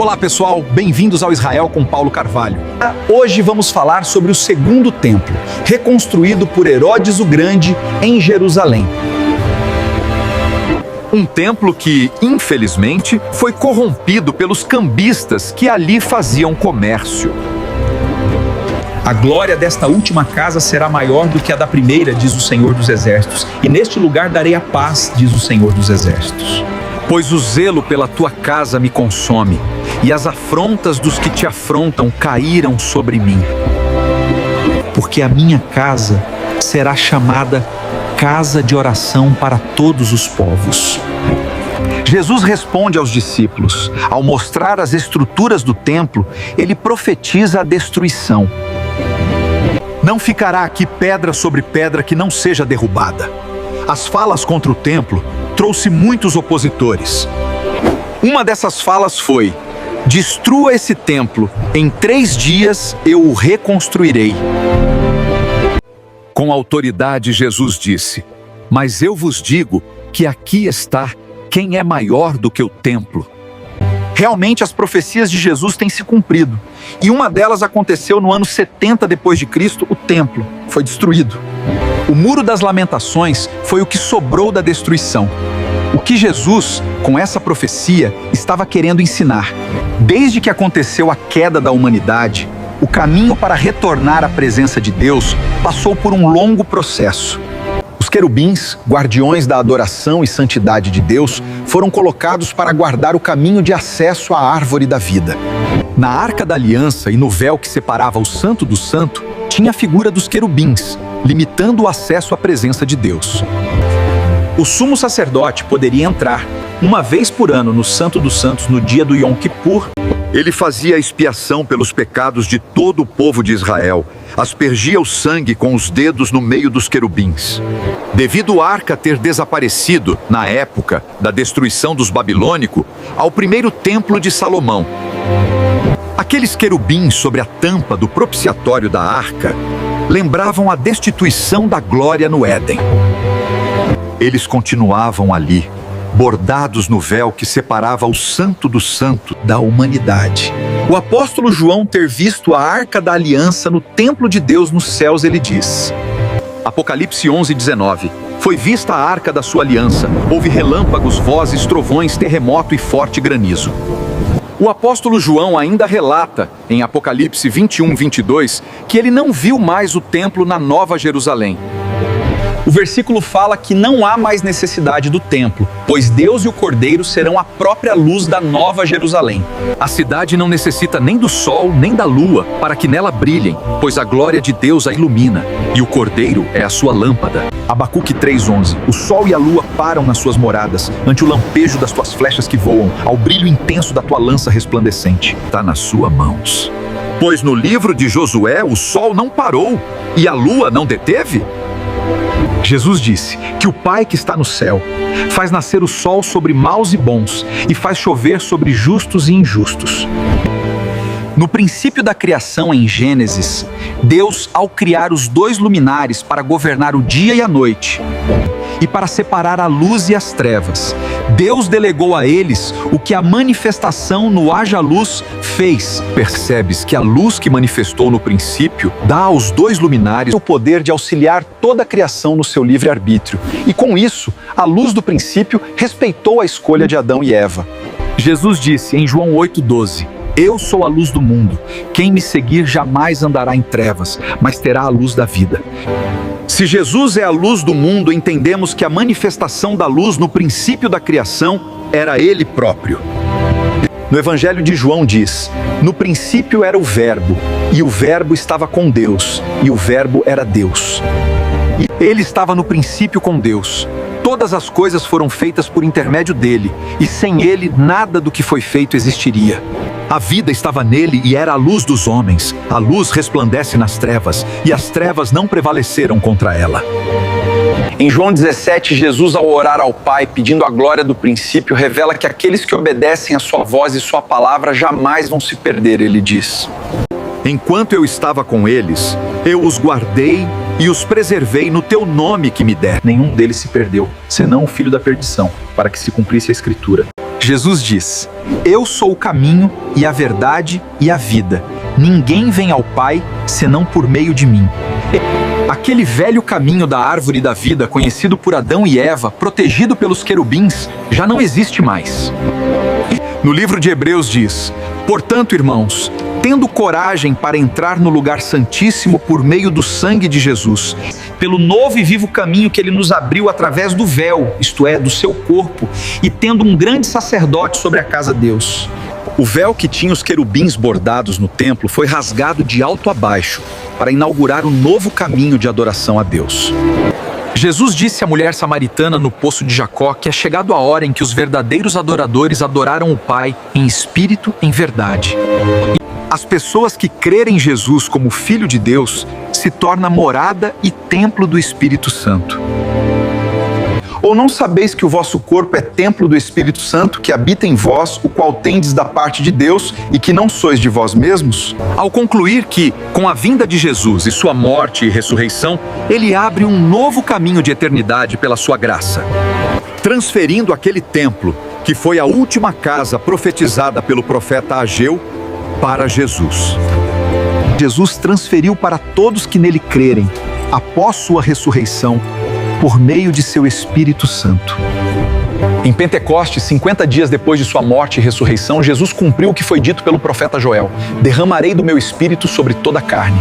Olá pessoal, bem-vindos ao Israel com Paulo Carvalho. Hoje vamos falar sobre o segundo templo, reconstruído por Herodes o Grande em Jerusalém. Um templo que, infelizmente, foi corrompido pelos cambistas que ali faziam comércio. A glória desta última casa será maior do que a da primeira, diz o Senhor dos Exércitos, e neste lugar darei a paz, diz o Senhor dos Exércitos. Pois o zelo pela tua casa me consome, e as afrontas dos que te afrontam caíram sobre mim. Porque a minha casa será chamada casa de oração para todos os povos. Jesus responde aos discípulos. Ao mostrar as estruturas do templo, ele profetiza a destruição. Não ficará aqui pedra sobre pedra que não seja derrubada. As falas contra o templo trouxe muitos opositores. Uma dessas falas foi: destrua esse templo, em 3 dias eu o reconstruirei. Com autoridade, Jesus disse: mas eu vos digo que aqui está quem é maior do que o templo. Realmente as profecias de Jesus têm se cumprido, e uma delas aconteceu no ano 70 depois de Cristo. O templo foi destruído. O Muro das Lamentações foi o que sobrou da destruição. O que Jesus, com essa profecia, estava querendo ensinar? Desde que aconteceu a queda da humanidade, o caminho para retornar à presença de Deus passou por um longo processo. Os querubins, guardiões da adoração e santidade de Deus, foram colocados para guardar o caminho de acesso à árvore da vida. Na Arca da Aliança e no véu que separava o Santo do Santo, tinha a figura dos querubins, limitando o acesso à presença de Deus. O sumo sacerdote poderia entrar uma vez por ano no Santo dos Santos no dia do Yom Kippur. Ele fazia expiação pelos pecados de todo o povo de Israel, aspergia o sangue com os dedos no meio dos querubins. Devido à arca ter desaparecido, na época da destruição dos babilônicos, ao primeiro templo de Salomão, aqueles querubins sobre a tampa do propiciatório da arca lembravam a destituição da glória no Éden. Eles continuavam ali, bordados no véu que separava o Santo do Santo da humanidade. O apóstolo João ter visto a Arca da Aliança no templo de Deus nos céus, ele diz. Apocalipse 11:19. Foi vista a Arca da sua aliança, houve relâmpagos, vozes, trovões, terremoto e forte granizo. O apóstolo João ainda relata, em Apocalipse 21:22, que ele não viu mais o templo na Nova Jerusalém. O versículo fala que não há mais necessidade do templo, pois Deus e o Cordeiro serão a própria luz da Nova Jerusalém. A cidade não necessita nem do sol nem da lua para que nela brilhem, pois a glória de Deus a ilumina, e o Cordeiro é a sua lâmpada. Abacuque 3:11. O sol e a lua param nas suas moradas, ante o lampejo das tuas flechas que voam, ao brilho intenso da tua lança resplandecente. Está nas suas mãos. Pois no livro de Josué o sol não parou e a lua não deteve. Jesus disse que o Pai que está no céu faz nascer o sol sobre maus e bons e faz chover sobre justos e injustos. No princípio da criação em Gênesis, Deus, ao criar os 2 luminares para governar o dia e a noite, e para separar a luz e as trevas, Deus delegou a eles o que a manifestação no haja luz fez. Percebes que a luz que manifestou no princípio dá aos 2 luminares o poder de auxiliar toda a criação no seu livre-arbítrio. E com isso, a luz do princípio respeitou a escolha de Adão e Eva. Jesus disse em João 8:12: eu sou a luz do mundo. Quem me seguir jamais andará em trevas, mas terá a luz da vida. Se Jesus é a luz do mundo, entendemos que a manifestação da luz no princípio da criação era Ele próprio. No Evangelho de João diz: no princípio era o Verbo, e o Verbo estava com Deus, e o Verbo era Deus. Ele estava no princípio com Deus. Todas as coisas foram feitas por intermédio dele, e sem ele nada do que foi feito existiria. A vida estava nele e era a luz dos homens. A luz resplandece nas trevas, e as trevas não prevaleceram contra ela. Em João 17, Jesus, ao orar ao Pai, pedindo a glória do princípio, revela que aqueles que obedecem a sua voz e sua palavra jamais vão se perder, ele diz. Enquanto eu estava com eles, eu os guardei e os preservei no teu nome que me der. Nenhum deles se perdeu, senão o filho da perdição, para que se cumprisse a Escritura. Jesus diz: Eu sou o caminho e a verdade e a vida. Ninguém vem ao Pai senão por meio de mim. Aquele velho caminho da árvore da vida, conhecido por Adão e Eva, protegido pelos querubins, já não existe mais. No livro de Hebreus diz: Portanto, irmãos, tendo coragem para entrar no lugar santíssimo por meio do sangue de Jesus, pelo novo e vivo caminho que ele nos abriu através do véu, isto é, do seu corpo, e tendo um grande sacerdote sobre a casa de Deus. O véu que tinha os querubins bordados no templo foi rasgado de alto a baixo para inaugurar um novo caminho de adoração a Deus. Jesus disse à mulher samaritana no poço de Jacó que é chegado a hora em que os verdadeiros adoradores adoraram o Pai em espírito e em verdade. As pessoas que crerem em Jesus como Filho de Deus se tornam morada e templo do Espírito Santo. Ou não sabeis que o vosso corpo é templo do Espírito Santo que habita em vós, o qual tendes da parte de Deus e que não sois de vós mesmos? Ao concluir que, com a vinda de Jesus e sua morte e ressurreição, ele abre um novo caminho de eternidade pela sua graça, transferindo aquele templo, que foi a última casa profetizada pelo profeta Ageu, para Jesus. Jesus transferiu para todos que nele crerem, após sua ressurreição, por meio de seu Espírito Santo. Em Pentecostes, 50 dias depois de sua morte e ressurreição, Jesus cumpriu o que foi dito pelo profeta Joel: derramarei do meu Espírito sobre toda a carne.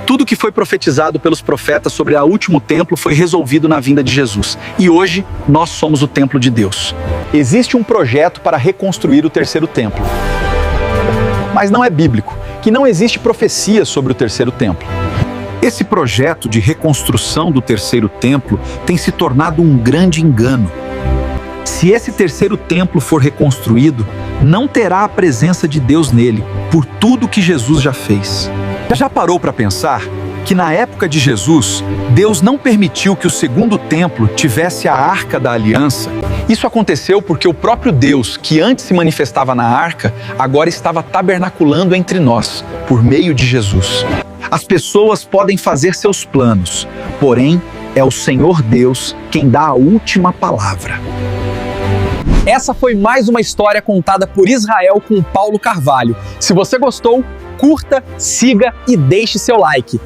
Tudo que foi profetizado pelos profetas sobre o último templo foi resolvido na vinda de Jesus. E hoje, nós somos o templo de Deus. Existe um projeto para reconstruir o terceiro templo. Mas não é bíblico, que não existe profecia sobre o terceiro templo. Esse projeto de reconstrução do terceiro templo tem se tornado um grande engano. Se esse terceiro templo for reconstruído, não terá a presença de Deus nele, por tudo que Jesus já fez. Já parou para pensar que na época de Jesus, Deus não permitiu que o segundo templo tivesse a Arca da Aliança? Isso aconteceu porque o próprio Deus, que antes se manifestava na Arca, agora estava tabernaculando entre nós, por meio de Jesus. As pessoas podem fazer seus planos, porém, é o Senhor Deus quem dá a última palavra. Essa foi mais uma história contada por Israel com Paulo Carvalho. Se você gostou, curta, siga e deixe seu like.